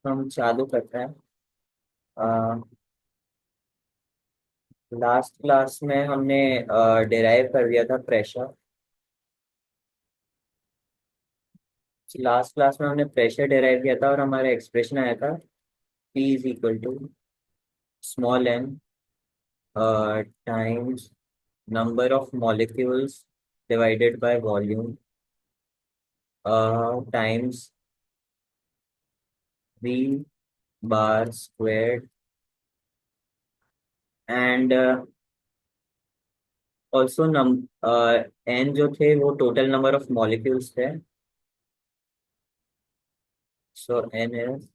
हम चालू करते हैं। लास्ट क्लास में हमने डिराइव कर दिया था प्रेशर। लास्ट क्लास में हमने प्रेशर डिराइव किया था और हमारा एक्सप्रेशन आया था P is equal to small m times number of molecules divided by volume times v bar square and also नम n जो थे वो टोटल नंबर ऑफ मॉलिक्यूल्स थे। So n is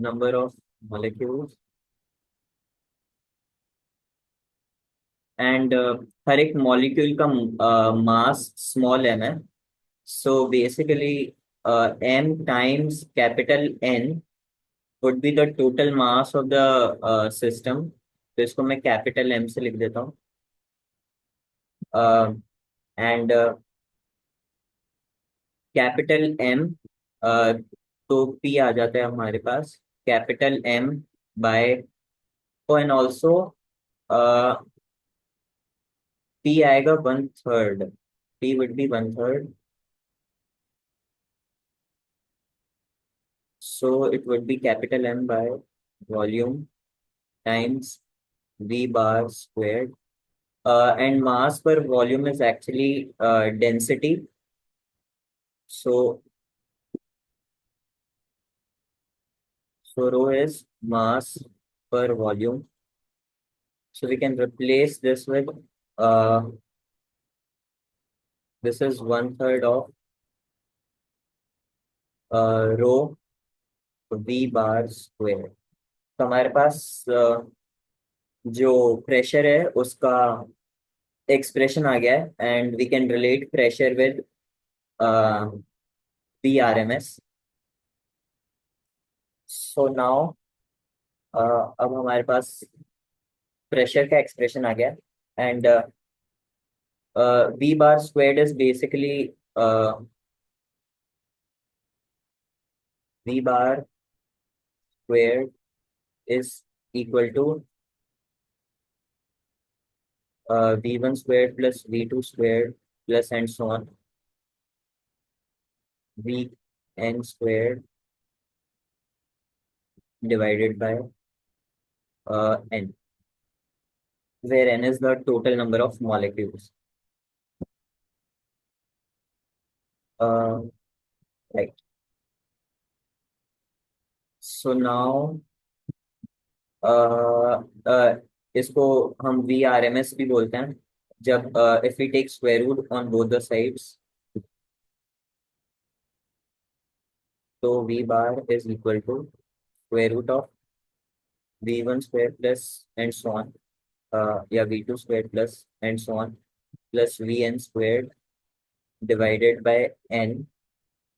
number of molecules and हर एक molecule का mass small m है। So basically m times capital N would be the total mass of the system. तो इसको मैं कैपिटल M से लिख देता हूँ। एंड कैपिटल M तो P आ जाता है हमारे पास capital M by and also P आएगा one third. P would be one third. So it would be capital M by volume times V bar squared. And mass per volume is actually density. So, so rho is mass per volume. So we can replace this with uh, this is one third of rho V bar squared. तो हमारे पास जो pressure है उसका expression आ गया है and we can relate pressure with P R M S. So now अब हमारे पास प्रेशर का एक्सप्रेशन आ गया and V bar squared is basically V bar squared is equal to V one squared plus V two squared plus and so on V N squared divided by N where n is the total number of molecules. uh, right. So now इसको हम we R M S भी बोलते हैं जब if we take square root on both the sides. तो V bar is equal to square root of V one square plus and so on या V two square plus and so on plus V N square divided by N.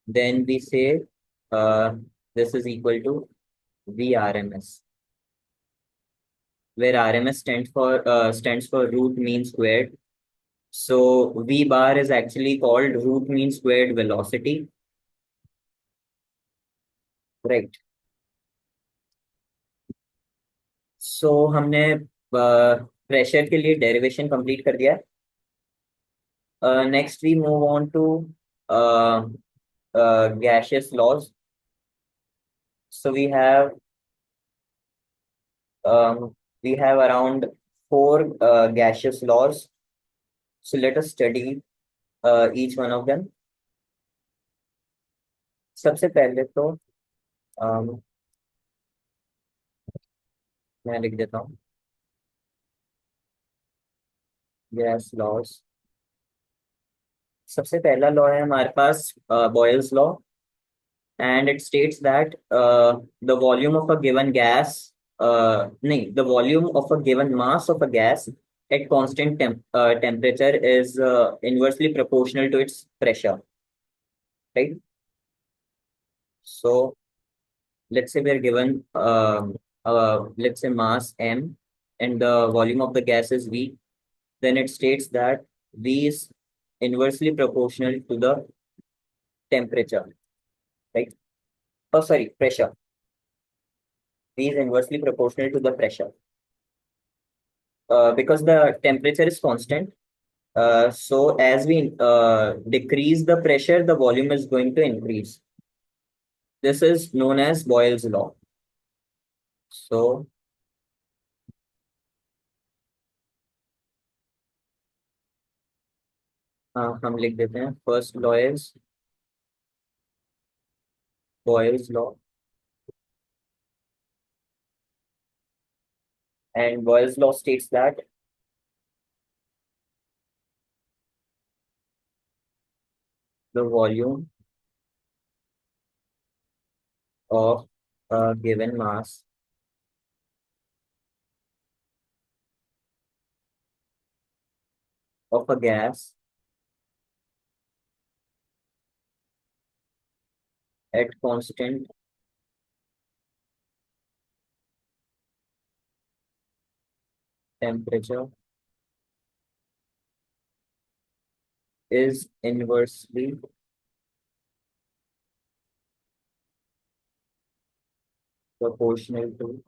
Then we say this is equal to V R M S where RMS stands for root mean squared. So V bar is actually called root mean squared velocity, right? So हमने pressure के लिए derivation complete कर दिया है। Next we move on to gaseous laws. So um, we have around four gaseous laws. So let us study each one of them. सबसे पहले तो um, मैं लिख देता हूँ गैस लॉज। सबसे पहला लॉ है हमारे पास Boyle's law and it states that the volume of a given gas नहीं the volume of a given mass of a gas at constant temperature is inversely proportional to its pressure, right? So let's say we are given let's say mass m and the volume of the gas is v. Then it states that v is inversely proportional to the temperature, right? oh sorry, pressure. V is inversely proportional to the pressure. Because the temperature is constant, so as we decrease the pressure, the volume is going to increase. This is known as Boyle's law. So हम लिख देते हैं, first law is Boyle's law, and Boyle's law states that the volume of a given mass of a gas at constant temperature is inversely proportional to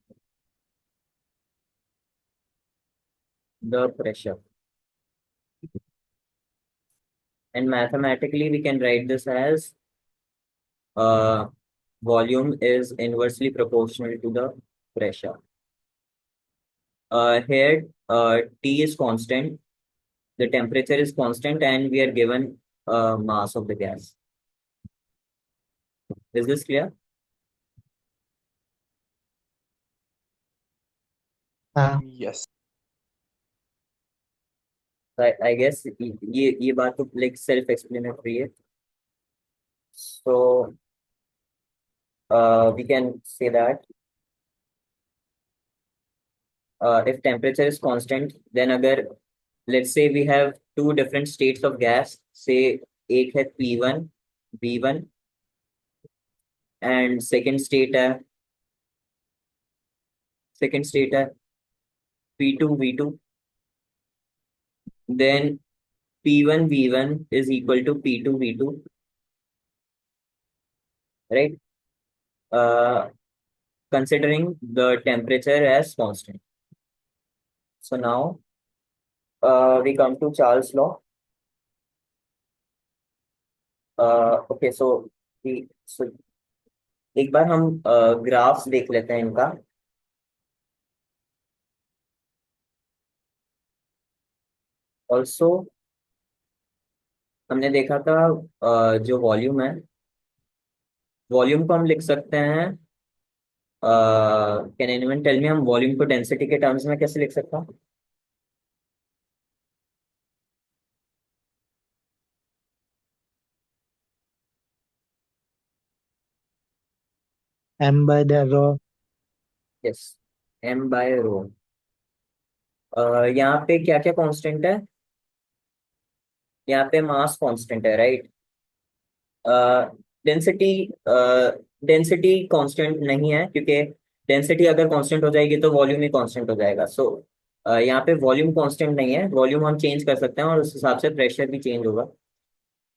the pressure. And mathematically, we can write this as uh, volume is inversely proportional to the pressure. Here, T is constant, the temperature is constant, and we are given mass of the gas. Is this clear? Yes. I guess ये बात तो like self-explanatory है. So we can say that if temperature is constant, then अगर let's say we have two different states of gas, say एक है P1 V1 and second state है P2 V2, then P1 V1 is equal to P2 V2, right? Uh, Considering the temperature as constant. So now we come to Charles' law. Okay, so एक बार हम graphs देख लेते हैं इनका. Also हमने देखा था जो वॉल्यूम है, वॉल्यूम को हम लिख सकते हैं. कैन एनीवन टेल मी हम वॉल्यूम को डेंसिटी के टर्म्स में कैसे लिख सकता हूँ? M by the rho. Yes, M by rho. यहाँ पे क्या क्या कांस्टेंट है? यहाँ पे मास कांस्टेंट है, राइट? डेंसिटी डेंसिटी कांस्टेंट नहीं है, क्योंकि डेंसिटी अगर कांस्टेंट हो जाएगी तो वॉल्यूम ही कांस्टेंट हो जाएगा. सो यहाँ पे वॉल्यूम कांस्टेंट नहीं है, वॉल्यूम हम चेंज कर सकते हैं और उस हिसाब से प्रेशर भी चेंज होगा.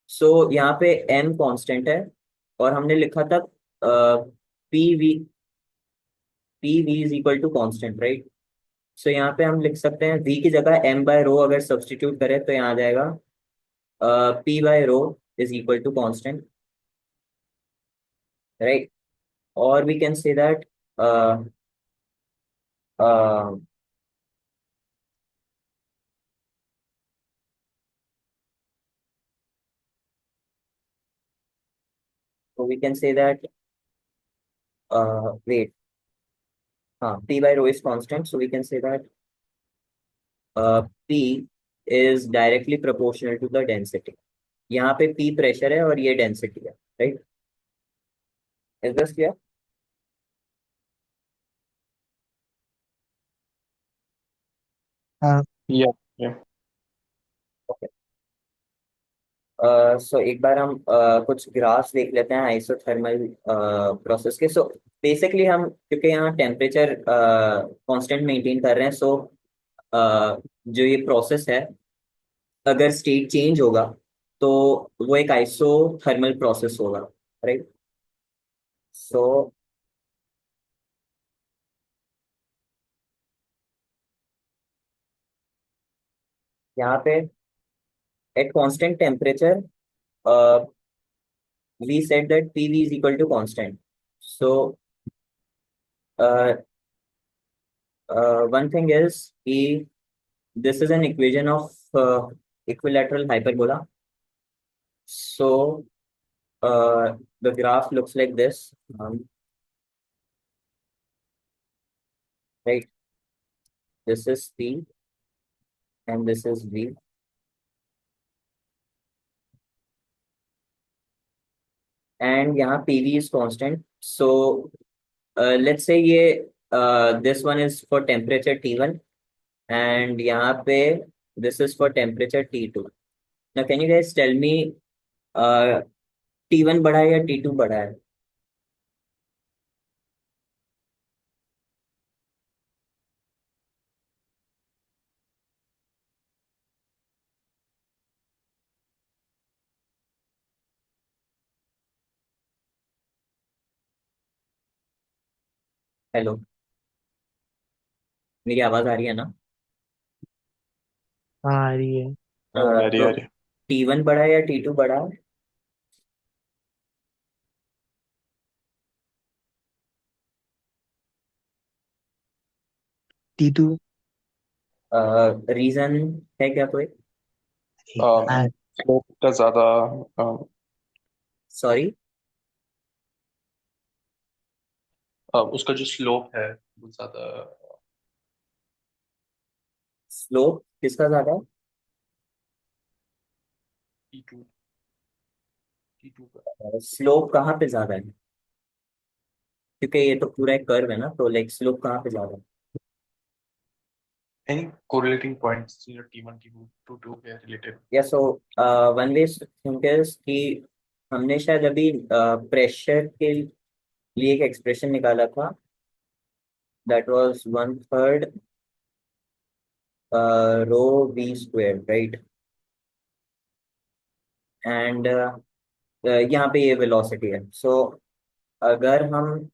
सो यहाँ पे एम कांस्टेंट है, और हमने लिखा था P V is equal to constant, right? So यहाँ पे हम लिख सकते हैं वी की जगह एम बाय रो अगर सब्सटीट्यूट करें तो यहाँ आ जाएगा P by rho is equal to constant, right? और we can say that so we can say that wait, हाँ, p by rho is constant, so we can say that p is directly proportional to the density. यहाँ पे p pressure है और ये density है, right? Is this clear? Uh, Yeah. Yeah. Okay. So एक बार हम कुछ ग्राफ्स देख लेते हैं आइसोथर्मल प्रोसेस के. सो बेसिकली हम क्योंकि यहाँ टेम्परेचर कांस्टेंट मेंटेन कर रहे हैं, सो जो ये प्रोसेस है, अगर स्टेट चेंज होगा तो वो एक आइसोथर्मल प्रोसेस होगा, राइट? सो यहाँ पे at constant temperature, we said that PV is equal to constant. So uh, one thing is this is an equation of equilateral hyperbola. So the graph looks like this, right? This is P and this is V. And यहाँ PV is constant. So let's say this one is for temperature T1 and यहाँ पे this is for temperature T2. Now can you guys tell me T1 बड़ा है या T2 बड़ा है? Hello, मेरी आवाज आ रही है ना? हाँ आ रही है। अरे तो अरे T1 बड़ा है या T2 बड़ा है? T2। रीजन है क्या कोई? हाँ, स्लोप का ज्यादा सॉरी, उसका जो स्लोप है वो ज्यादा स्लोप किसका ज्यादा है? T2 T2 का स्लोप कहाँ पे ज्यादा है? क्योंकि ये तो पूरा एक कर्व है ना, तो लाइक स्लोप कहाँ पे ज्यादा है? Any correlating points T1 T2 T2 के रिलेटेड या so one way think is कि हमने शायद अभी प्रेशर के लिए एक एक्सप्रेशन निकाला था, that was 1/3 rho V square, right? And यहाँ पे ये वेलोसिटी है। सो अगर हम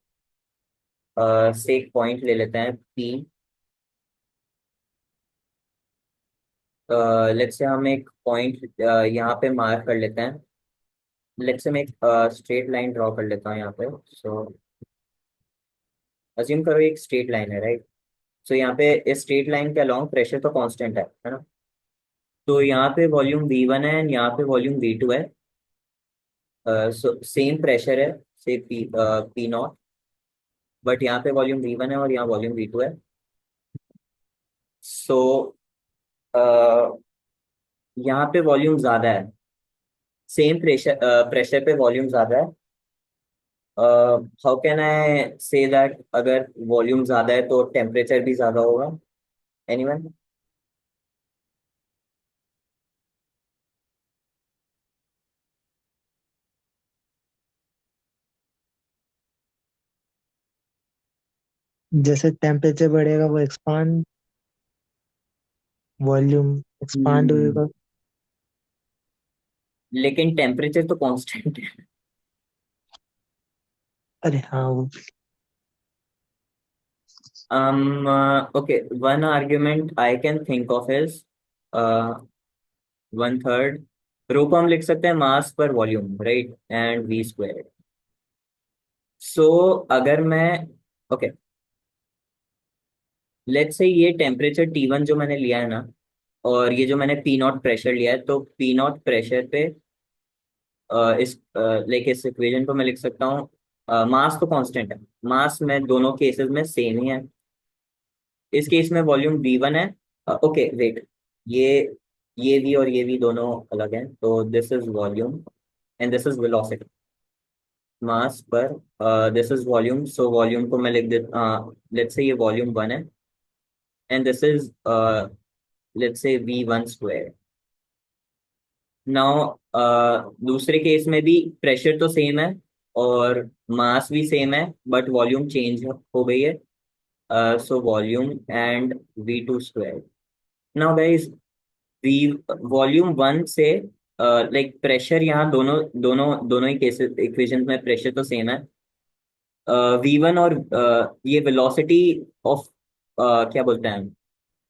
से एक पॉइंट ले लेते हैं पी, लेट्स से हम एक पॉइंट यहाँ पे मार्क कर लेते हैं। लेट्स से मैं एक स्ट्रेट लाइन ड्रॉ कर लेता हूँ यहाँ पे। सो अज्यूम करो एक स्ट्रेट लाइन है, राइट? सो यहाँ पे इस स्ट्रेट लाइन के अलोंग प्रेशर तो कांस्टेंट है ना? तो यहाँ पे वॉल्यूम V1 है and यहाँ पे वॉल्यूम V2 है। सो सेम प्रेशर है, से पी नॉट, बट यहाँ पे वॉल्यूम V1 है और यहाँ वॉल्यूम V2 है। सो यहाँ पे वॉल्यूम ज्यादा है, सेम प्रेशर पे वॉल्यूम ज्यादा है। How can I say that अगर वॉल्यूम ज्यादा है तो टेम्परेचर भी ज्यादा होगा? एनीवन? जैसे टेम्परेचर बढ़ेगा वो वॉल्यूम एक्सपांड हम्म, होएगा। लेकिन टेम्परेचर तो कांस्टेंट है। अरे हाँ वो Okay, one argument I can think of is 1/3 रो को हम लिख सकते हैं मास पर volume, right? And V square. So अगर मैं, ओके, लेट्स से ये टेम्परेचर T1 जो मैंने लिया है ना, और ये जो मैंने पी नॉट प्रेशर लिया है, तो पी नॉट प्रेशर पे इस लाइक इस इक्वेशन को मैं लिख सकता हूँ, मास तो कांस्टेंट है, मास में दोनों केसेस में सेम ही है। इस केस में वॉल्यूम V1 है। ओके वेट, ये ये V और ये V दोनों अलग हैं, तो this is volume and this is velocity. Mass पर this is volume, so volume को मैं लिख देता, लेट्स से ये वॉल्यूम 1 है and this is let's say V1 square. Now दूसरे केस में भी प्रेशर तो सेम है और मास भी सेम है, बट वॉल्यूम चेंज हो गई है। So volume and V2 square. Now guys, V volume 1 से लाइक प्रेशर यहाँ दोनों दोनों दोनों ही केसेस इक्वेशन में प्रेशर तो सेम है, V1 और ये वेलोसिटी ऑफ क्या बोलते हैं,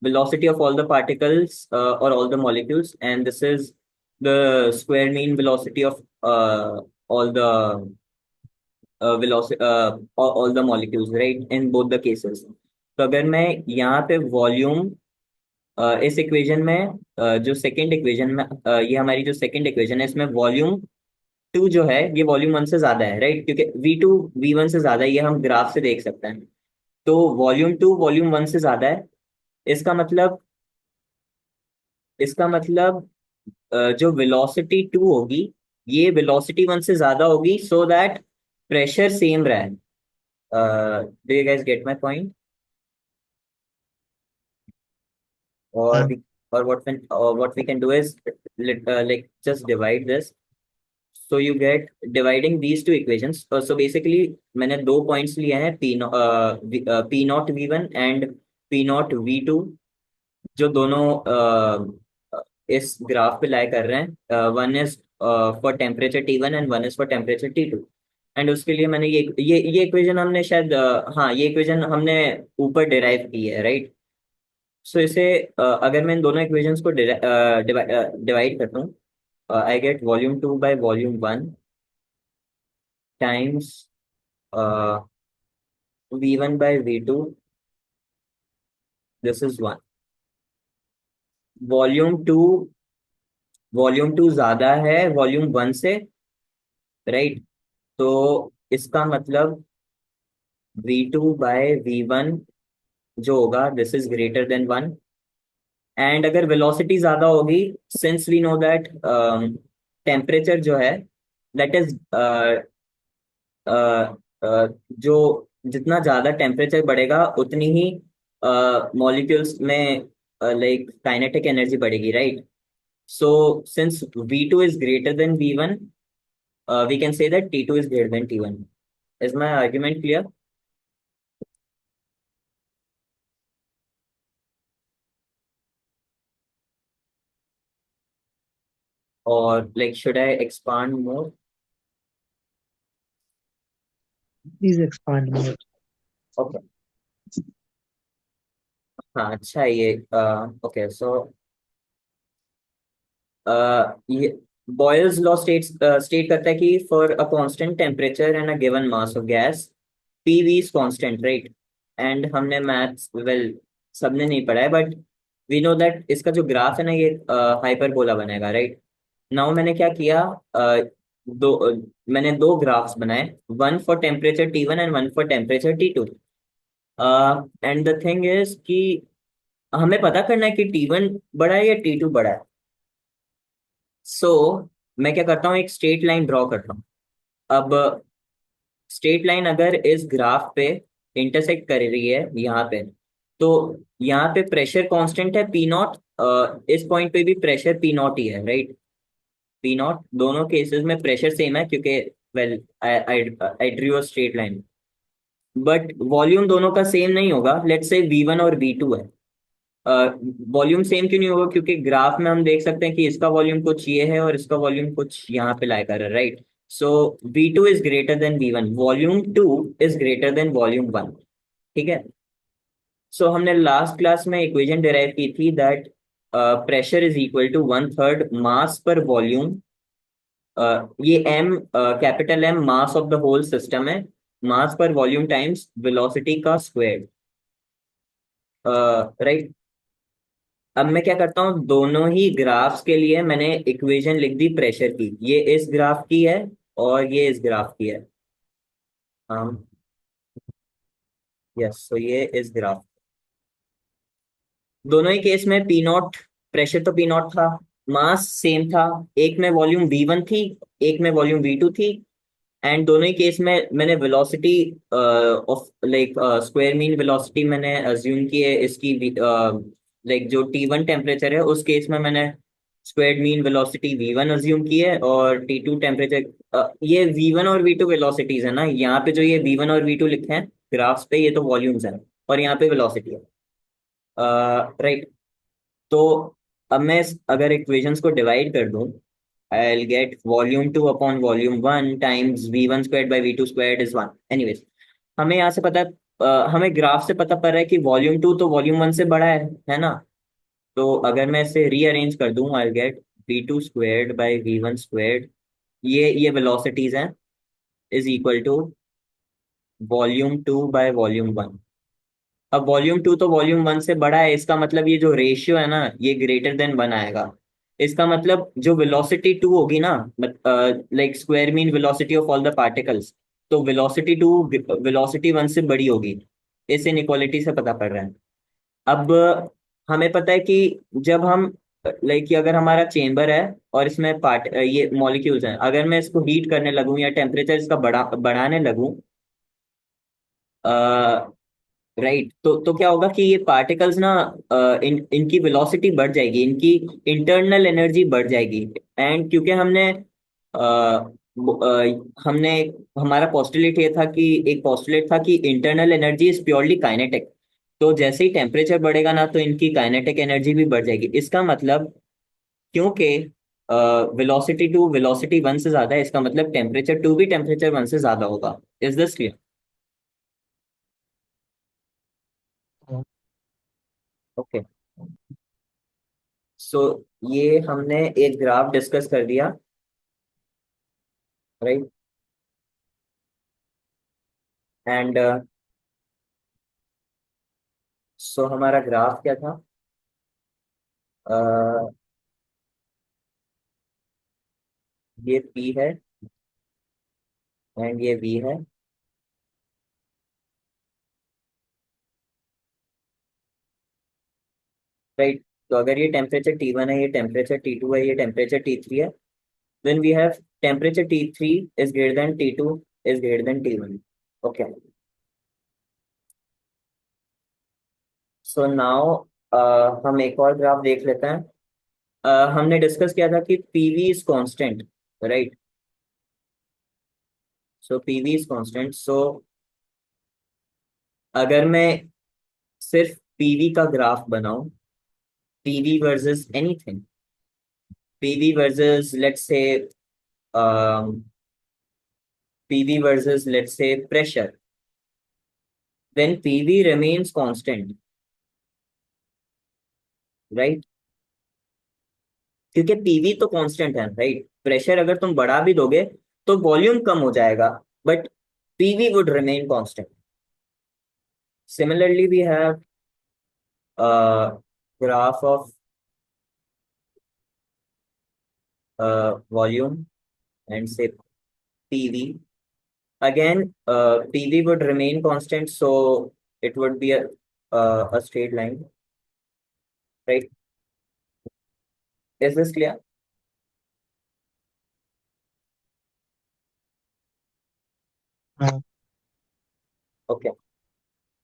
velocity of all the particles or all the molecules, and this is the square mean velocity of all the velocity all the molecules, right, in both the cases. तो अगर मैं यहाँ पे वॉल्यूम इस equation में जो सेकंड इक्वेशन में ये हमारी जो सेकंड इक्वेशन है, इसमें वॉल्यूम टू जो है ये वॉल्यूम वन से ज्यादा है, राइट, क्योंकि V2 V1 से ज्यादा है, ये हम ग्राफ से देख सकते हैं। तो वॉल्यूम टू वॉल्यूम वन से ज्यादा है, इसका मतलब इसका मतलब जो वेलोसिटी टू होगी ये वेलोसिटी वन से ज्यादा होगी, सो दैट प्रेशर सेम रहे। Do you guys get my point? और हाँ, we, or what we can do is like just divide this, so you get dividing these two equations. So basically मैंने दो points लिए हैं, P not V1 and P not V2, जो दोनों इस graph पे लाई कर रहे हैं। One is for temperature T1 and one is for temperature T2। And उसके लिए मैंने ये इक्वेशन हमने शायद हाँ, ये इक्वेशन हमने ऊपर डिराइव की है, राइट। सो इसे अगर मैं इन दोनों इक्वेशंस को डिवाइड करता हूँ, I get volume two by volume one times V1 by V2, this is one. Volume two volume two ज्यादा है वॉल्यूम वन से, राइट। तो इसका मतलब V2 बाय V1 जो होगा this is greater than one. And अगर वेलोसिटी ज्यादा होगी, since we know that temperature जो है दैट इज जो जितना ज्यादा टेम्परेचर बढ़ेगा उतनी ही मॉलिक्यूल्स में लाइक काइनेटिक एनर्जी बढ़ेगी, right. So since V2 is greater than V1, we can say that T2 is greater than T1. Is my argument clear? Or like should I expand more? Please expand more. Okay. हाँ अच्छा, ये okay so ये Boyle's law state करता है कि for a constant temperature and a given mass of gas PV is constant, right. And हमने maths well सबने नहीं पढ़ा है, बट वी नो दैट इसका जो ग्राफ है ना ये हाइपरबोला बनेगा, राइट। नाउ मैंने क्या किया, मैंने दो ग्राफ्स बनाए, one for temperature T1 and one for temperature T2। And the thing is कि हमें पता करना है कि T1 बड़ा है या T2 बड़ा है। सो मैं क्या करता हूँ, एक स्ट्रेट लाइन ड्रॉ करता हूँ। अब स्ट्रेट लाइन अगर इस ग्राफ पे इंटरसेक्ट कर रही है यहाँ पे, तो यहाँ पे प्रेशर कांस्टेंट है P0, इस पॉइंट पे भी प्रेशर P0 ही है, राइट। P0 दोनों केसेस में प्रेशर सेम है, क्योंकि well I drew a straight line. But volume दोनों का सेम नहीं होगा, लेट्स से V1 और V2 है। वॉल्यूम सेम क्यों नहीं होगा, क्योंकि ग्राफ में हम देख सकते हैं कि इसका वॉल्यूम कुछ ये है और इसका वॉल्यूम कुछ यहाँ पे लाई कर है, right. So V2 is greater than V1, volume two is greater than volume one, ठीक है। सो हमने लास्ट क्लास में इक्वेशन डिराइव की थी that pressure is equal to one third mass पर वॉल्यूम। ये M capital M mass of the whole system है, mass पर वॉल्यूम टाइम्स वेलोसिटी का स्क्वायर, राइट। अब मैं क्या करता हूँ, दोनों ही ग्राफ्स के लिए मैंने इक्वेशन लिख दी प्रेशर की, ये इस ग्राफ की है और ये इस ग्राफ की है। यस, तो ये इस ग्राफ, दोनों ही केस में P0 प्रेशर तो P0 था, मास सेम था, एक में वॉल्यूम V1 थी, एक में वॉल्यूम V2 थी। एंड दोनों ही केस में मैंने velocity of like square mean velocity मैंने अज्यूम की है इसकी, लाइक जो T1 टेम्परेचर है उस केस में मैंने square mean velocity V1 assume की है, और T2 टेम्परेचर ये V1 और V2 वेलोसिटीज है ना, यहाँ पे जो ये V1 और V2 लिखे हैं ग्राफ्स पे ये तो वॉल्यूम्स हैं, और यहाँ पे वेलोसिटी है, राइट। तो अब मैं अगर इक्वेशंस को डिवाइड कर दूं, I'll get volume 2 upon volume 1 times V1 squared by V2 squared is 1. Anyways, हमें यहाँ से पता हमें ग्राफ से पता पड़ रहा है कि वॉल्यूम टू तो वॉल्यूम वन से बड़ा है ना। तो अगर मैं इसे रीअरेंज कर दूं, I get v2 squared by v1 squared. ये वेलोसिटीज हैं, is equal to volume two by volume one. अब वॉल्यूम टू तो वॉल्यूम वन से बड़ा है, इसका मतलब ये जो रेशियो है ना, ये ग्रेटर देन वन आएगा। इसका मतलब जो वेलोसिटी टू होगी ना, like square mean velocity of all the particles, तो वेलोसिटी टू वेलोसिटी वन से बड़ी होगी। इस इनइक्वालिटी से पता पड़ रहा है। अब हमें पता है कि जब हम लाइक अगर हमारा चेम्बर है और इसमें ये मॉलिक्यूल्स हैं, अगर मैं इसको हीट करने लगूं या टेम्परेचर इसका बढ़ाने लगूं, राइट, तो क्या होगा कि ये पार्टिकल्स ना, इनकी वेलोसिटी बढ़ जाएगी, इनकी इंटरनल एनर्जी बढ़ जाएगी। एंड क्योंकि हमने हमारा पोस्टुलेट ये था कि एक पोस्टुलेट था कि internal energy is purely kinetic. तो जैसे ही टेम्परेचर बढ़ेगा ना, तो इनकी काइनेटिक एनर्जी भी बढ़ जाएगी। इसका मतलब, क्योंकि वेलोसिटी टू वेलोसिटी वन से ज्यादा है, इसका मतलब टेम्परेचर टू भी टेम्परेचर वन से ज्यादा होगा। Is this clear? हाँ। ओके। सो ये हमने एक ग्राफ डिस्कस कर दिया, राइट। एंड सो हमारा ग्राफ क्या था? uh, ये P है एंड ये V है, राइट। तो अगर ये टेम्परेचर T1 है, ये टेम्परेचर T2 है, ये टेम्परेचर T3 है, then we have temperature T3 is greater than T2 is greater than T1। Okay. So now हम एक और ग्राफ देख लेते हैं। हमने डिस्कस किया था कि PV is constant, right. So PV is constant. So अगर मैं सिर्फ पीवी का ग्राफ बनाऊं, PV versus anything, PV versus let's say PV versus let's say pressure, then PV remains constant, right. क्योंकि पीवी तो कांस्टेंट है, राइट। प्रेशर अगर तुम बढ़ा भी दोगे तो वॉल्यूम कम हो जाएगा, but PV would remain constant. Similarly we have graph of volume and say PV. Again, PV would remain constant, so it would be a straight line, right? Is this clear? हाँ। Okay.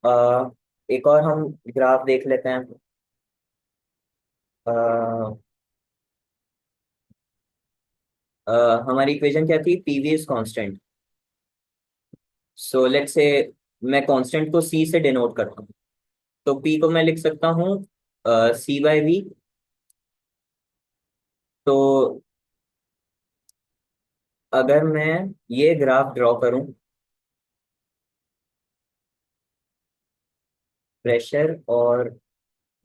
Uh, एक और हम graph देख लेते हैं। uh, हमारी equation क्या थी? PV is constant. So let's say मैं कांस्टेंट को सी से डिनोट करता हूँ। तो पी को मैं लिख सकता हूँ C/V। तो अगर मैं ये ग्राफ ड्रॉ करूं, प्रेशर और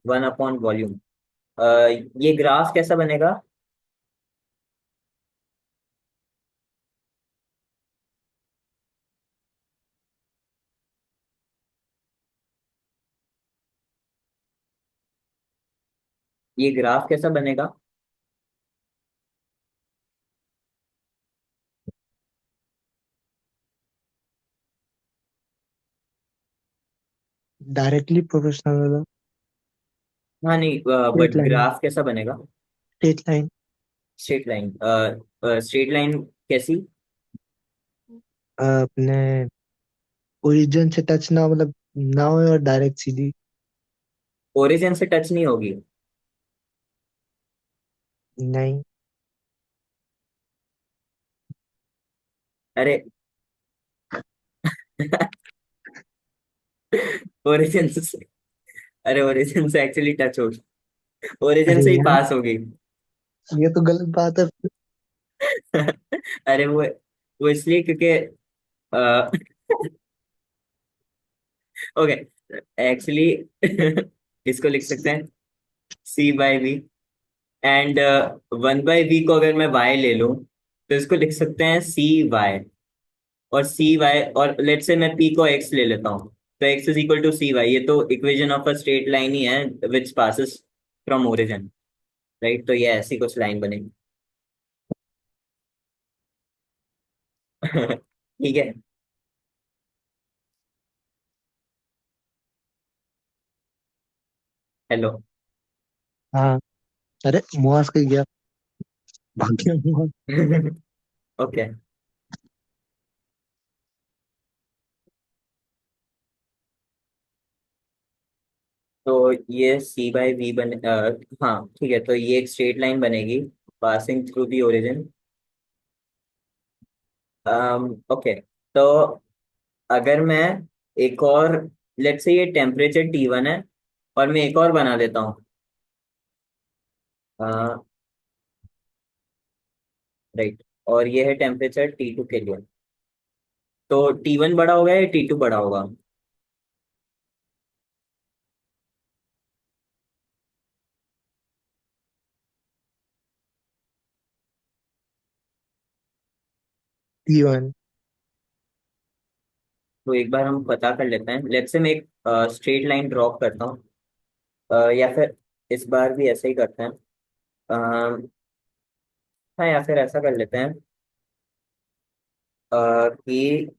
वन अपॉन वॉल्यूम, ये ग्राफ कैसा बनेगा? ये ग्राफ कैसा बनेगा? डायरेक्टली प्रोपोर्शनल वाला। हाँ नहीं, स्ट्रेट बट लाइन। ग्राफ कैसा बनेगा? Straight line. Straight line. Straight line कैसी? अपने ओरिजिन से टच ना, मतलब ना हो और डायरेक्ट सीधी। ओरिजिन से टच नहीं होगी। नहीं। अरे ओरिजिन से, अरे ओरिजिन से एक्चुअली टच होगी, ओरिजिन अरे से ही यार, पास होगी। ये तो गलत बात है। अरे वो इसलिए क्योंकि ओके, एक्चुअली इसको लिख सकते हैं सी बाई वी, एंड 1/v को अगर मैं y ले लूं तो इसको लिख सकते हैं सी वाई। और सी वाई, और लेट से मैं p को x ले लेता हूँ, तो x is equal to C Y. ये तो equation of a straight line ही है which passes from origin, right? तो ये ऐसी कुछ लाइन बनेगी। ठीक है। हेलो। हाँ। अरे मुआस कहीं गया, भाग गया मुआस। ओके, तो ये सी बाई वी बने, हाँ ठीक है, तो ये एक स्ट्रेट लाइन बनेगी passing through the origin. Okay, तो अगर मैं एक और, लेट्स से ये टेम्परेचर T1 है, और मैं एक और बना देता हूँ, राइट, और ये है टेम्परेचर T2 के लिए, तो T1 बड़ा होगा या T2 बड़ा होगा? T1। तो एक बार हम पता कर लेते हैं, लेट्स से मैं एक स्ट्रेट लाइन ड्रॉ करता हूँ, या फिर इस बार भी ऐसे ही करते हैं। हाँ, या फिर ऐसा कर लेते हैं कि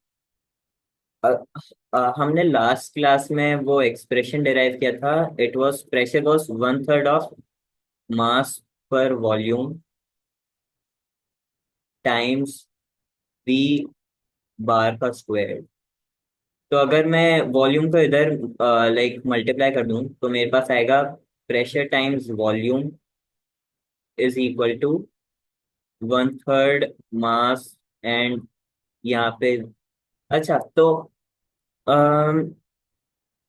अ, हमने लास्ट क्लास में वो एक्सप्रेशन डिराइव किया था, it was pressure was 1/3 of mass पर वॉल्यूम टाइम्स वी बार का स्क्वायर। तो अगर मैं वॉल्यूम को इधर लाइक मल्टीप्लाई कर दूं तो मेरे पास आएगा pressure times volume is equal to 1/3 mass, and यहाँ पे, अच्छा तो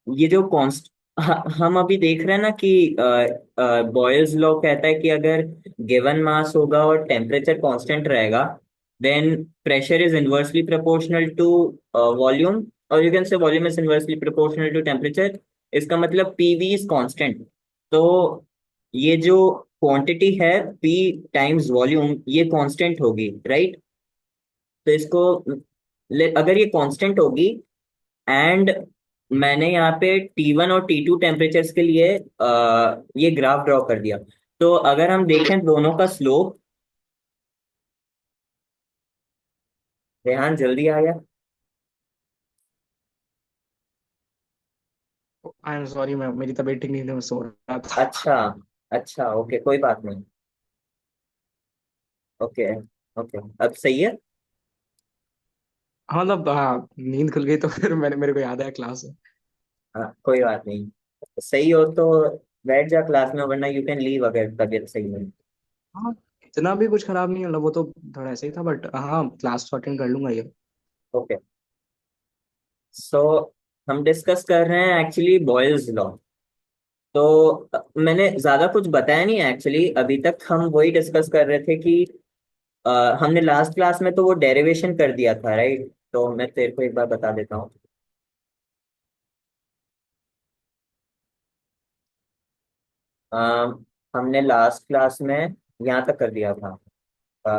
ये जो कॉन्स्ट, हम अभी देख रहे हैं ना कि बॉयल्स लॉ कहता है कि अगर गिवन मास होगा और टेम्परेचर कांस्टेंट रहेगा, then pressure is inversely proportional to volume, और you can say volume is inversely proportional to temperature. इसका मतलब पीवी इज कांस्टेंट। तो ये जो क्वांटिटी है पी टाइम्स वॉल्यूम, ये कांस्टेंट होगी, राइट? तो इसको अगर ये कांस्टेंट होगी, एंड मैंने यहाँ पे T1 और T2 टेम्परेचर्स के लिए ये ग्राफ ड्रॉ कर दिया। तो अगर हम देखें दोनों का स्लोप, रेहान जल्दी आ गया। आई एम सॉरी मैम, मेरी तबीयत ठीक नहीं थी, मैं सो रहा था। अच्छा, अच्छा, ओके, कोई बात नहीं। ओके, ओके, अब सही है। हाँ मतलब हाँ, नींद खुल गई तो फिर मेरे को याद आया क्लास है। हाँ, कोई बात नहीं, सही हो तो बैठ जा क्लास में, वरना यू कैन लीव अगर तबीयत सही नहीं। हाँ, इतना भी कुछ खराब नहीं है, मतलब वो तो थोड़ा ऐसे ही था, बट हाँ क्लास तो अटेंड कर लूंगा ये। ओके, सो हम डिस्कस कर रहे हैं एक्चुअली बॉयल्स लॉ। तो मैंने ज्यादा कुछ बताया नहीं है एक्चुअली, अभी तक हम वही डिस्कस कर रहे थे कि हमने लास्ट क्लास में तो वो डेरिवेशन कर दिया था, राइट? तो मैं तेरे को एक बार बता देता हूँ। अ, हमने लास्ट क्लास में यहाँ तक कर दिया था, अ,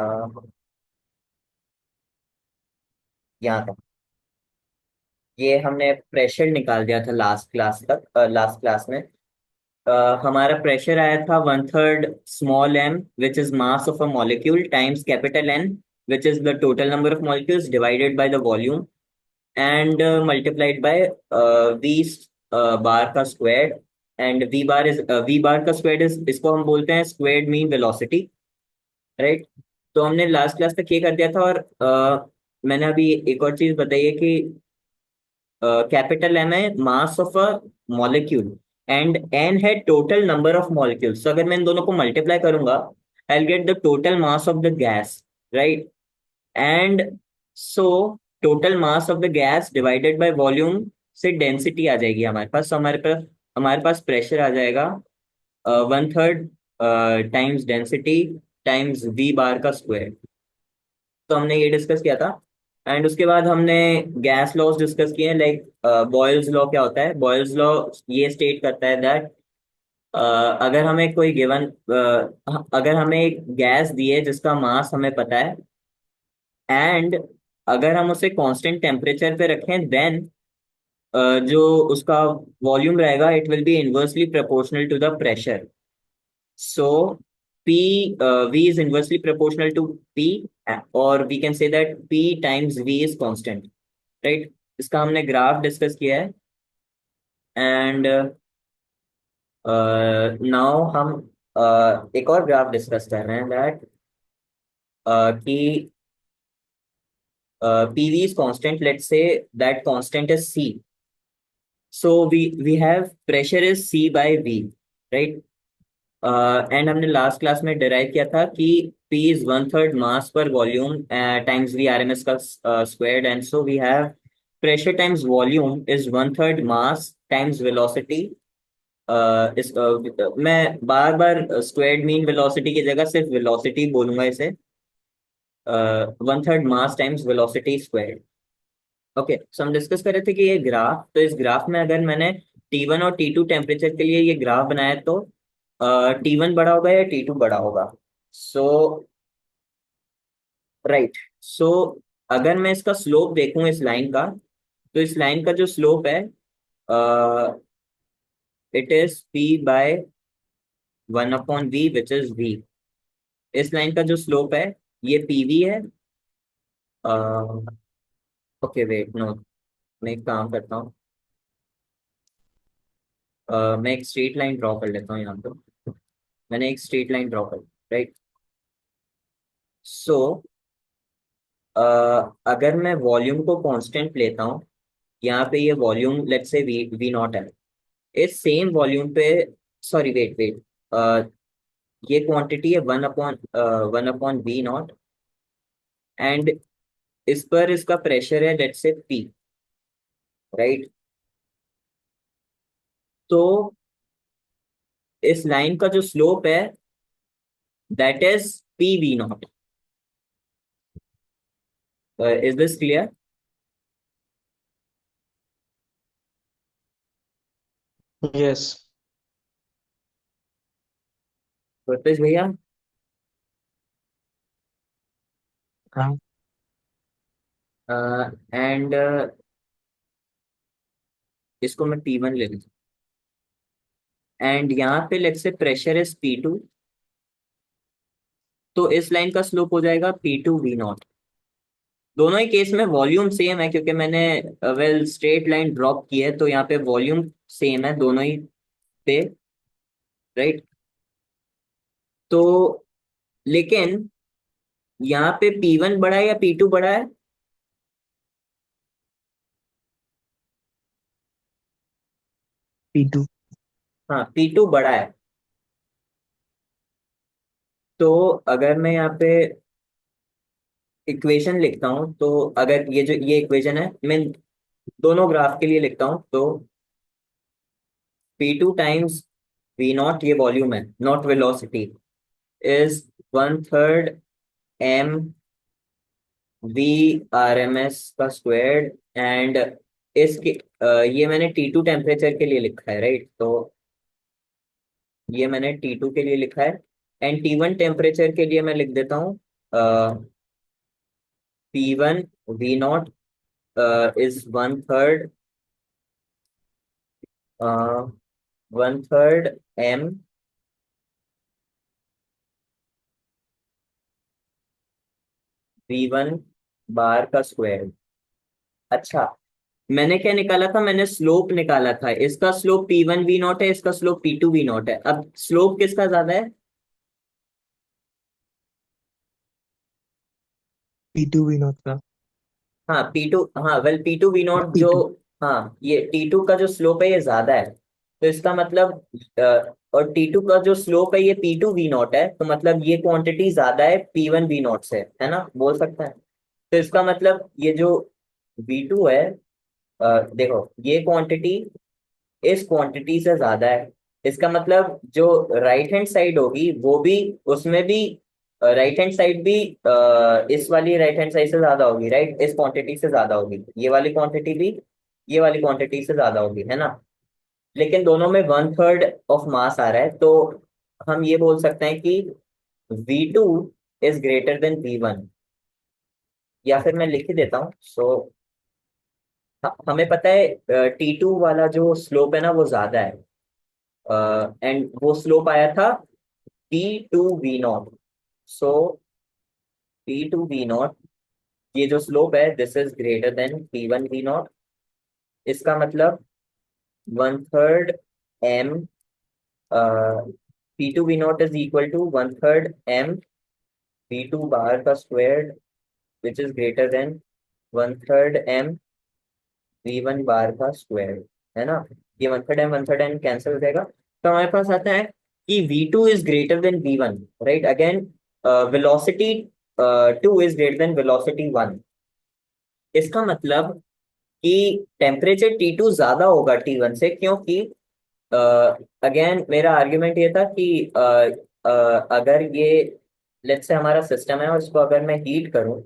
यहाँ तक ये हमने प्रेशर निकाल दिया था लास्ट क्लास तक, लास्ट क्लास में हमारा प्रेशर आया था 1/3 small m which is mass of a molecule times capital N which is the total number of molecules divided by the volume, and multiplied by V bar का square. And V bar का square is, इसको हम बोलते हैं squared mean velocity, right? तो हमने last class तक ये कर दिया था, और मैंने अभी एक और चीज बताई है कि कैपिटल M है मास of a molecule, and N है टोटल नंबर ऑफ मॉलिक्यूल्स। तो अगर मैं इन दोनों को मल्टीप्लाई करूंगा, आई will get the total mass of the gas, right? And so total mass of the gas divided by volume से density आ जाएगी हमारे पास। तो हमारे पास प्रेशर आ जाएगा 1/3 times density times we bar का स्क्वायर। तो हमने ये डिस्कस किया था। एंड उसके बाद हमने गैस लॉज डिस्कस किए हैं, लाइक बॉयल्स लॉ क्या होता है। बॉयल्स लॉ ये स्टेट करता है दैट अगर हमें कोई गिवन अगर हमें एक गैस दी है जिसका मास हमें पता है, एंड अगर हम उसे कांस्टेंट टेम्परेचर पे रखें, देन जो उसका वॉल्यूम रहेगा it will be inversely proportional to the pressure. So P V is inversely proportional to P, or we can say that P times V is constant, right? इसका हमने graph discuss किया है, and now हम एक और graph discuss कर रहे हैं दैट कि PV is constant. Let's say that constant is C. So we have pressure is C by V, right? And हमने लास्ट क्लास में डिराइव किया था कि P is 1/3 मास पर वॉल्यूम टाइम्स V RMS का squared, and so we have pressure times volume is 1/3 mass times velocity. मैं बार बार स्क्वायर्ड मीन वेलोसिटी की जगह सिर्फ वेलोसिटी बोलूंगा इसे। 1/3 mass times velocity squared. Okay, so हम डिस्कस कर रहे थे कि ये ग्राफ, तो इस ग्राफ में अगर मैंने T1 और T2 टेम्परेचर के लिए ये ग्राफ बनाया तो T1 बड़ा होगा या T2 बड़ा होगा। सो राइट, सो अगर मैं इसका स्लोप देखूं इस लाइन का, तो इस लाइन का जो स्लोप है it is P by 1/V which is V। इस लाइन का जो स्लोप है ये PV है। ओके वेट, नो, मैं एक काम करता हूँ, मैं एक स्ट्रेट लाइन ड्रॉ कर लेता हूँ यहाँ पे। मैंने एक स्ट्रेट लाइन ड्रॉ कर, राइट। सो अगर मैं वॉल्यूम को कांस्टेंट लेता हूँ, यहाँ पे ये volume let's say V naught है, इस सेम वॉल्यूम पे, सॉरी वेट वेट, ये क्वांटिटी है 1/V नॉट, एंड इस पर इसका प्रेशर है लेट्स से P, राइट। तो इस लाइन का जो स्लोप है that is PV0। Is this clear? Yes. Rupesh भैया, हाँ। एंड इसको मैं P1 ले लूँ, एंड यहाँ पे let's say pressure is P2, तो इस लाइन का स्लोप हो जाएगा P2V0। दोनों ही केस में वॉल्यूम सेम है क्योंकि मैंने वेल स्ट्रेट लाइन ड्रॉप की है, तो यहाँ पे वॉल्यूम सेम है दोनों ही पे, राइट। तो लेकिन यहाँ पे P1 बड़ा है या P2 बड़ा है? P2। हाँ, P2 बड़ा है। तो अगर मैं यहाँ पे इक्वेशन लिखता हूँ, तो अगर ये जो ये इक्वेशन है, मैं दोनों ग्राफ के लिए लिखता हूँ, तो P2 टाइम्स V0, ये वॉल्यूम है नॉट वेलोसिटी, इज 1/3 MV/RMS का स्क्वायर्ड, एंड इसके ये मैंने T2 टेम्परेचर के लिए लिखा है, राइट। तो ये मैंने T2 के लिए लिखा है, एंड T1 टेम्परेचर के लिए मैं लिख देता हूँ P1V0 इज 1/3 MV1 बार का स्क्वायर। अच्छा, मैंने क्या निकाला था? मैंने स्लोप निकाला था, इसका स्लोप P1V0 है, इसका स्लोप P2V0 है। अब स्लोप किसका ज्यादा है? P2V0 का। हाँ P2, हाँ वेल P2V0 जो, P2। हाँ ये T2 का जो स्लोप है ये ज्यादा है, तो इसका मतलब और T2 का जो स्लोप है ये P2V0 है, तो मतलब ये क्वांटिटी ज्यादा है P1V0 से, है ना, बोल सकते हैं। तो इसका मतलब ये जो V2 है, देखो ये क्वांटिटी इस क्वांटिटी से ज्यादा है, इसका मतलब जो राइट हैंड साइड होगी वो भी, उसमें भी राइट हैंड साइड भी इस वाली राइट हैंड साइड से ज्यादा होगी, राइट, इस क्वांटिटी से ज्यादा होगी, ये वाली क्वांटिटी भी ये वाली क्वांटिटी से ज्यादा होगी, है ना। लेकिन दोनों में 1/3 ऑफ मास आ रहा है, तो हम ये बोल सकते हैं कि V2 is greater than V1। या फिर मैं लिख ही देता हूँ। सो हमें पता है T2 वाला जो स्लोप है ना वो ज्यादा है, एंड वो स्लोप आया था P2V0। सो P2V0, ये जो स्लोप है this is greater then P1V0। इसका मतलब 1/3 m, P2V0 is equal to 1/3 m V2 bar का स्क्वायर, which is greater than 1/3 m V1 bar का स्क्वायर, है ना। ये 1/3 m कैंसिल हो जाएगा, तो हमारे पास आता है कि V2 is greater than V1, right. Again velocity 2 is greater then velocity 1। इसका मतलब कि टेम्परेचर T2 ज्यादा होगा T1 से, क्योंकि अगेन मेरा आर्ग्यूमेंट ये था कि अगर ये लेट्स से हमारा सिस्टम है और इसको अगर मैं हीट करूं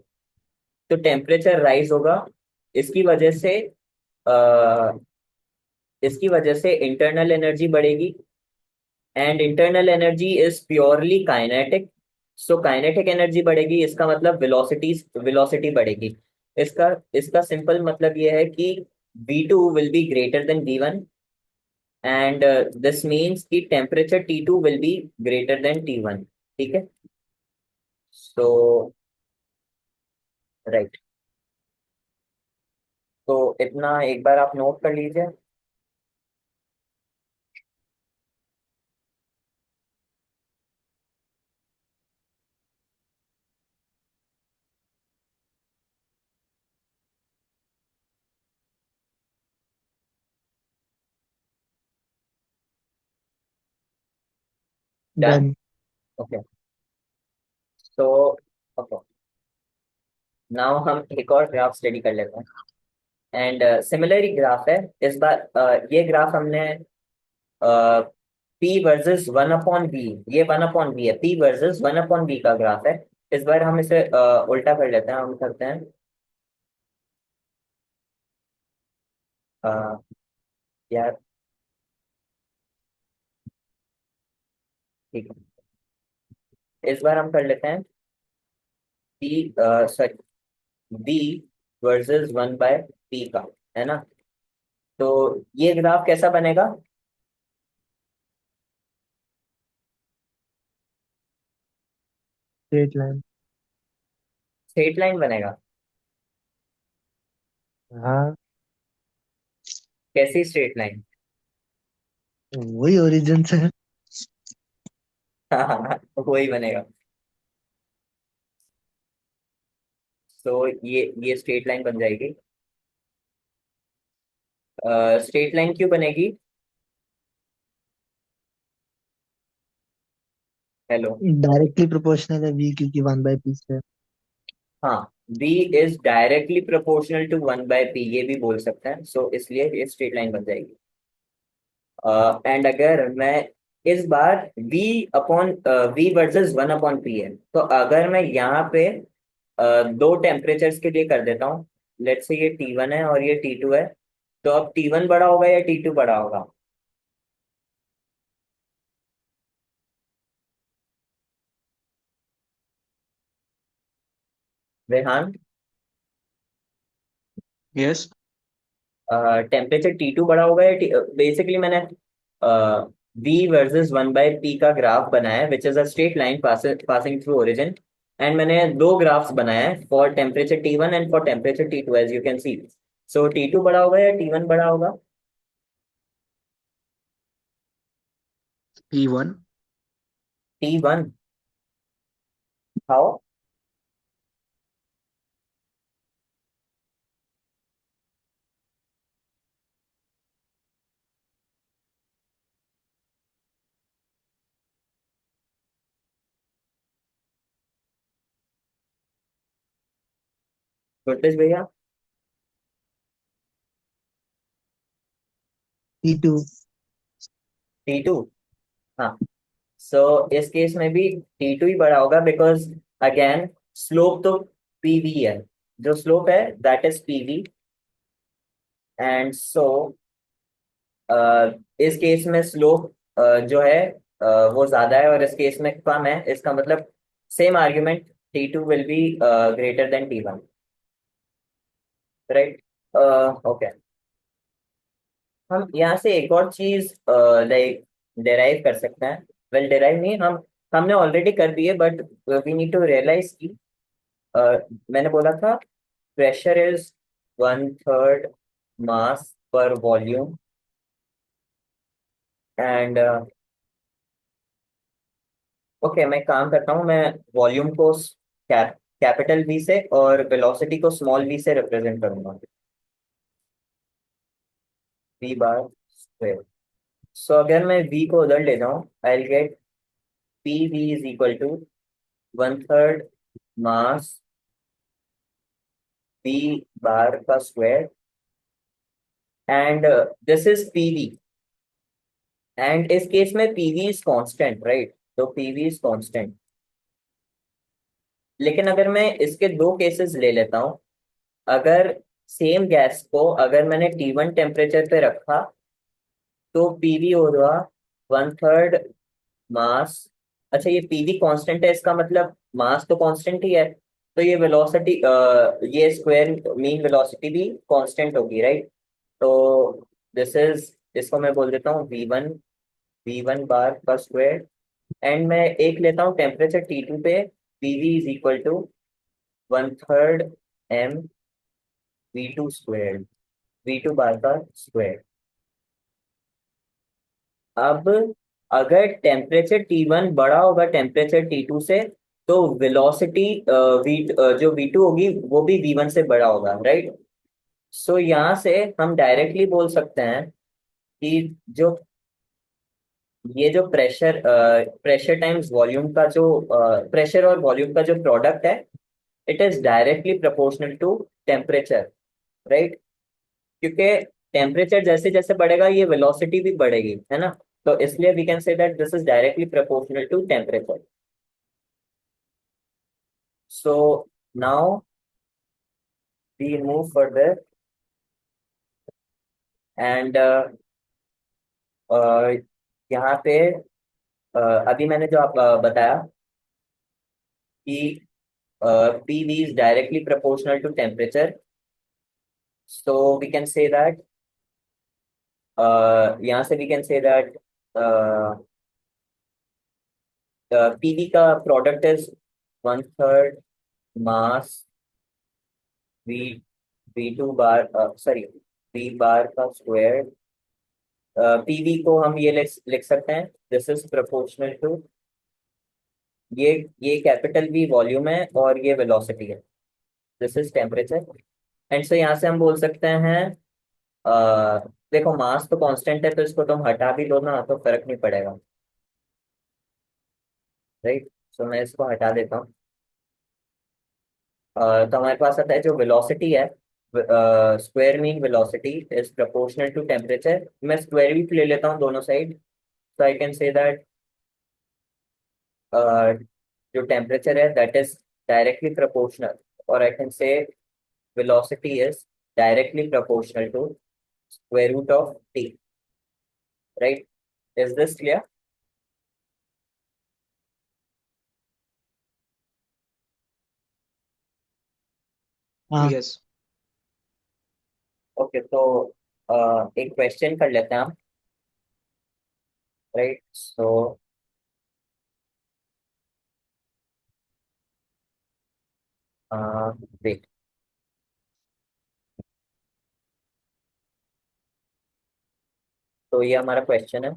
तो टेम्परेचर राइज होगा। इसकी वजह से अ, इसकी वजह से इंटरनल एनर्जी बढ़ेगी, and internal energy is purely kinetic. So kinetic energy बढ़ेगी, इसका मतलब वेलोसिटी बढ़ेगी। इसका इसका सिंपल मतलब ये है कि V2 will be greater than V1, and this means कि temperature T2 will be greater than T1। ठीक है। सो राइट, तो इतना एक बार आप नोट कर लीजिए। Done. Done. Okay. So okay, now हम एक और ग्राफ स्टडी कर लेते हैं, एंड सिमिलर ही ग्राफ है इस बार। ये ग्राफ हमने P वर्सेस 1/V, ये 1/V है, P वर्सेस 1/V का ग्राफ है। इस बार हम इसे उल्टा कर लेते हैं, हम करते हैं अ, यार, ठीक है, इस बार हम कर लेते हैं P sorry B versus 1/P का, है ना। तो ये ग्राफ कैसा बनेगा? Straight line. स्ट्रेट लाइन बनेगा। हाँ, कैसी स्ट्रेट लाइन? वही ओरिजिन से है। हाँ, वही बनेगा। तो ये स्ट्रेट लाइन बन जाएगी। स्ट्रेट लाइन क्यों बनेगी? हेलो। डायरेक्टली प्रोपोर्शनल है वी, क्योंकि 1/p से। हाँ, B is directly proportional to 1/P, ये भी बोल सकते हैं। सो इसलिए ये स्ट्रेट लाइन बन जाएगी। एंड अगर मैं इस बार V वर्सेस 1/P है, तो अगर मैं यहाँ पे दो टेम्परेचर्स के लिए कर देता हूँ, लेट्स से ये T1 है और ये T2 है, तो अब T1 बड़ा होगा या T2 बड़ा होगा? रेहान, यस। टेम्परेचर T2 बड़ा होगा या बेसिकली मैंने V वर्सेस 1/P का ग्राफ बनाया है, which is a straight line passing through origin, and मैंने दो ग्राफ्स बनाया है for temperature T1 and for temperature T2, as you can see. So T2 बड़ा होगा या T1 बड़ा होगा? P1। T1। हाउ? गुरतेज भैया। T2। T2। हाँ, सो इस केस में भी T2 ही बड़ा होगा, बिकॉज अगेन स्लोप तो PV है, जो स्लोप है that is PV, and so इस केस में स्लोप जो है वो ज्यादा है और इस केस में कम है, इसका मतलब same argument T2 will be greater than T1, right? Okay, हम यहाँ से एक और चीज लाइक डेराइव कर सकते हैं। वेल डेराइव नहीं, हमने ऑलरेडी कर दिए, but we need to realise की मैंने बोला था प्रेशर इज 1/3 मास पर वॉल्यूम, एंड ओके मैं काम करता हूँ, मैं वॉल्यूम को कैपिटल वी से और वेलोसिटी को स्मॉल वी से रिप्रेजेंट करूंगा, वी बार स्क्वायर। सो अगर मैं वी को उधर ले जाऊं, I will get P V is equal to 1/3 mass V bar का square, and this is PV, and इस केस में पीवी इज कांस्टेंट, राइट? तो पीवी इज कांस्टेंट। लेकिन अगर मैं इसके दो केसेस ले लेता हूँ, अगर सेम गैस को अगर मैंने T1 टेम्परेचर पे रखा तो पीवी होगा 1/3 मास। अच्छा, ये पीवी कांस्टेंट है, इसका मतलब मास तो कांस्टेंट ही है, तो ये वेलोसिटी, ये स्क्वायर मीन वेलोसिटी भी कांस्टेंट होगी, राइट? तो दिस इज, इसको मैं बोल देता हूँ V1 बार का स्क्वायर, एंड मैं एक लेता हूँ टेम्परेचर T2 पे, PV is equal to 1/3 m V2 square, V2 bar का स्क्वायर। अब अगर टेम्परेचर T1 बड़ा होगा टेम्परेचर T2 से, तो वेलोसिटी वी जो V2 होगी वो भी V1 से बड़ा होगा, राइट? सो यहाँ से हम डायरेक्टली बोल सकते हैं कि जो ये जो प्रेशर टाइम्स वॉल्यूम का जो प्रेशर और वॉल्यूम का जो प्रोडक्ट है, it is directly proportional to temperature, right? क्योंकि टेम्परेचर जैसे जैसे बढ़ेगा ये वेलोसिटी भी बढ़ेगी, है ना? तो इसलिए we can say that this is directly proportional to temperature. So now we move further, and यहाँ पे अभी मैंने जो आप बताया कि PV is directly proportional to temperature, so we can say that यहाँ से we can say that PV का product is 1/3 mass V V2 bar, sorry, V बार का स्क्वायर। PV को हम ये लिख सकते हैं, दिस इज प्रोपोर्शनल टू, ये ये कैपिटल V वॉल्यूम है और ये वेलोसिटी है, this is temperature. And so यहाँ से हम बोल सकते हैं देखो मास तो कांस्टेंट है, तो इसको तुम हटा भी दो ना तो फर्क नहीं पड़ेगा, राइट? सो मैं इसको हटा देता हूँ। तो हमारे पास आता है जो वेलोसिटी है, square mean velocity is proportional to temperature. मैं स्क्वायर भी ले लेता हूँ दोनों साइड, तो आई कैन से दैट जो टेम्परेचर है दैट इज डायरेक्टली प्रोपोर्शनल, और I can say velocity is directly proportional to square root of t, right? Is this clear? हाँ। यस। ओके, तो एक क्वेश्चन कर लेते हैं हम, राइट? सो वेट, तो ये हमारा क्वेश्चन है।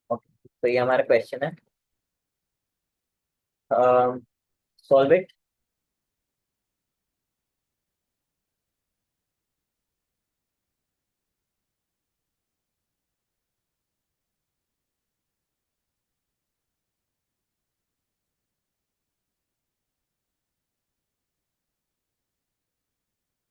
ओके, तो ये हमारा क्वेश्चन है, सॉल्व इट।